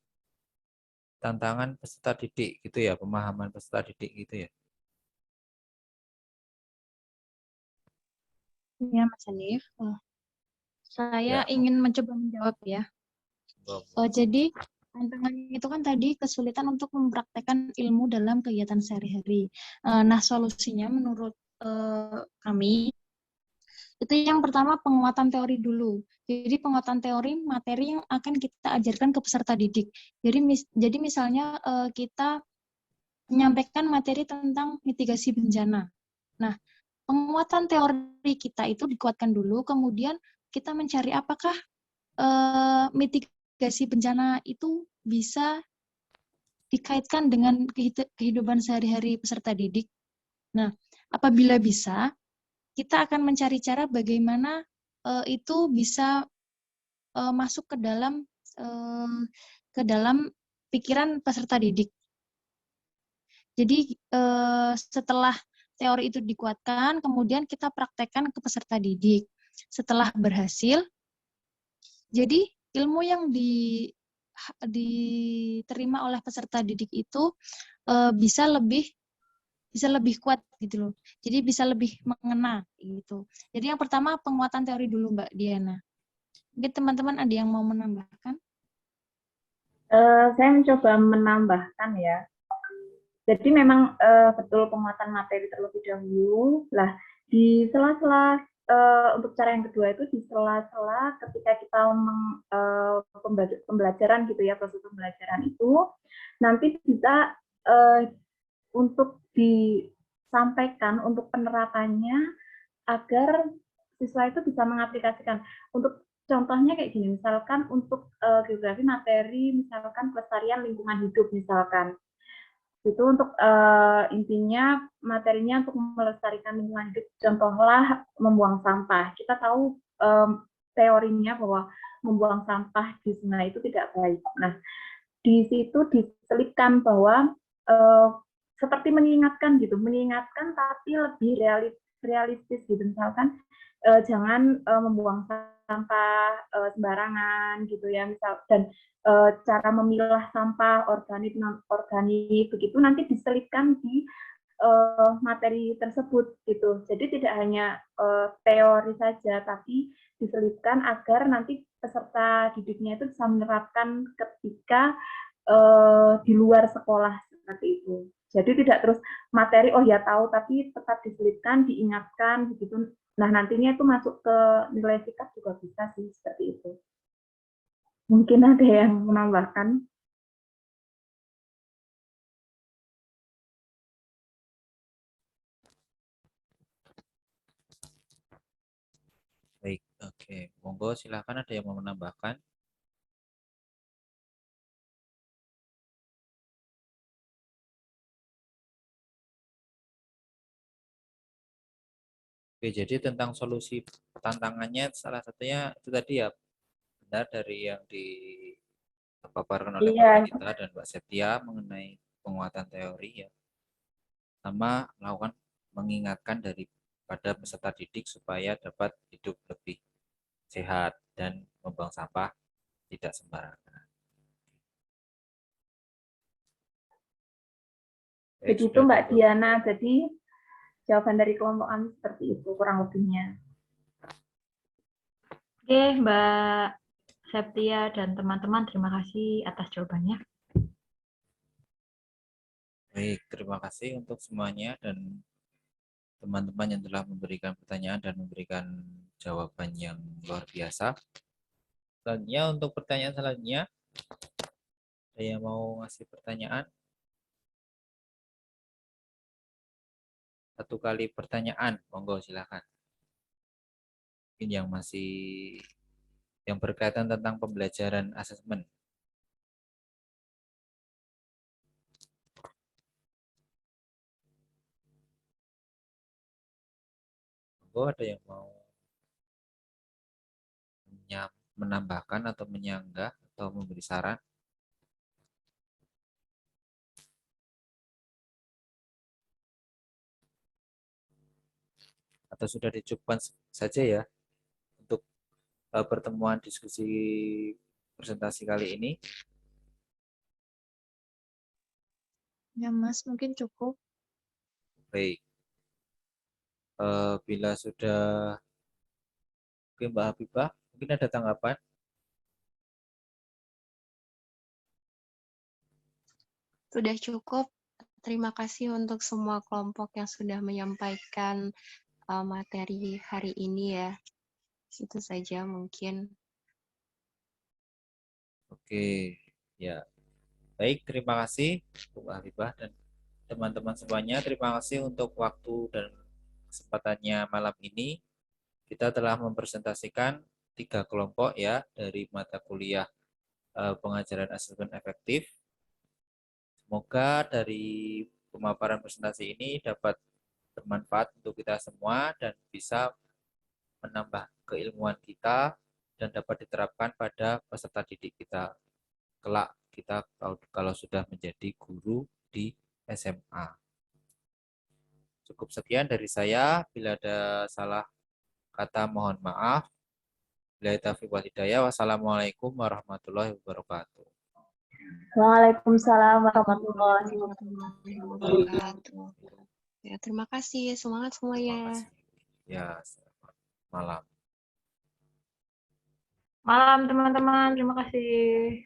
tantangan peserta didik gitu ya, pemahaman peserta didik gitu ya. Ya, Mas Hanif. Saya ingin mencoba menjawab ya. Jadi tantangan itu kan tadi kesulitan untuk mempraktekkan ilmu dalam kegiatan sehari-hari. Nah, solusinya menurut kami Itu yang pertama penguatan teori dulu. Jadi penguatan teori materi yang akan kita ajarkan ke peserta didik. Jadi misalnya kita menyampaikan materi tentang mitigasi bencana. Nah, penguatan teori kita itu dikuatkan dulu, kemudian kita mencari apakah mitigasi bencana itu bisa dikaitkan dengan kehidupan sehari-hari peserta didik. Nah, apabila bisa, kita akan mencari cara bagaimana itu bisa masuk ke dalam pikiran peserta didik. Jadi setelah teori itu dikuatkan, kemudian kita praktekkan ke peserta didik. Setelah berhasil, jadi ilmu yang diterima oleh peserta didik itu bisa lebih kuat gitu loh. Jadi bisa lebih mengena gitu. Jadi yang pertama penguatan teori dulu Mbak Diana. Mungkin teman-teman ada yang mau menambahkan? Saya mencoba menambahkan ya. Jadi memang betul penguatan materi terlebih dahulu. Lah di sela-sela untuk cara yang kedua itu di sela-sela ketika kita pembelajaran gitu ya, proses pembelajaran itu nanti bisa untuk disampaikan untuk penerapannya agar siswa itu bisa mengaplikasikan. Untuk contohnya kayak gini, misalkan untuk geografi materi, misalkan pelestarian lingkungan hidup misalkan. Itu untuk intinya materinya untuk melestarikan lingkungan hidup, contohlah membuang sampah. Kita tahu teorinya bahwa membuang sampah di sungai itu tidak baik. Nah, di situ diselipkan bahwa seperti mengingatkan gitu, mengingatkan tapi lebih realistis gitu. Misalkan jangan membuang sampah sembarangan gitu ya, misal, dan cara memilah sampah organik non organik begitu nanti diselipkan di materi tersebut gitu. Jadi tidak hanya teori saja, tapi diselipkan agar nanti peserta didiknya itu bisa menerapkan ketika di luar sekolah seperti itu. Jadi tidak terus materi oh ya tahu, tapi tetap diselipkan, diingatkan begitu. Nah nantinya itu masuk ke nilai sikap juga bisa sih seperti itu. Mungkin ada yang menambahkan. Baik, oke. Monggo silakan ada yang mau menambahkan. Oke, jadi tentang solusi tantangannya salah satunya itu tadi ya, benar dari yang dipaparkan oleh Mbak Rita dan Mbak Septia mengenai penguatan teori ya. Sama melakukan mengingatkan daripada peserta didik supaya dapat hidup lebih sehat dan membuang sampah tidak sembarangan. Begitu Mbak Diana, jadi jawaban dari kelompok kami seperti itu kurang lebihnya. Oke, Mbak Septia dan teman-teman, terima kasih atas jawabannya. Baik, terima kasih untuk semuanya dan teman-teman yang telah memberikan pertanyaan dan memberikan jawaban yang luar biasa. Selanjutnya untuk pertanyaan selanjutnya, ada yang mau ngasih pertanyaan? 1 kali pertanyaan, monggo silakan. Mungkin yang berkaitan tentang pembelajaran asesmen. Monggo ada yang mau menambahkan atau menyanggah atau memberi saran? Atau sudah dicukupkan saja ya untuk pertemuan diskusi presentasi kali ini? Ya Mas, mungkin cukup. Baik. Bila sudah, oke Mbak Habibah, mungkin ada tanggapan? Sudah cukup. Terima kasih untuk semua kelompok yang sudah menyampaikan materi hari ini ya. Itu saja mungkin. Oke, ya. Baik, terima kasih Bu Arifah dan teman-teman semuanya. Terima kasih untuk waktu dan kesempatannya malam ini. Kita telah mempresentasikan 3 kelompok ya dari mata kuliah pengajaran asesmen efektif. Semoga dari pemaparan presentasi ini dapat bermanfaat untuk kita semua dan bisa menambah keilmuan kita dan dapat diterapkan pada peserta didik kita kelak kita kalau sudah menjadi guru di SMA. Cukup sekian dari saya. Bila ada salah kata mohon maaf. Billahi taufiq wal hidayah. Wassalamualaikum warahmatullahi wabarakatuh. Waalaikumsalam warahmatullahi wabarakatuh. Ya, terima kasih. Semangat semuanya. Ya, selamat malam. Malam teman-teman, terima kasih.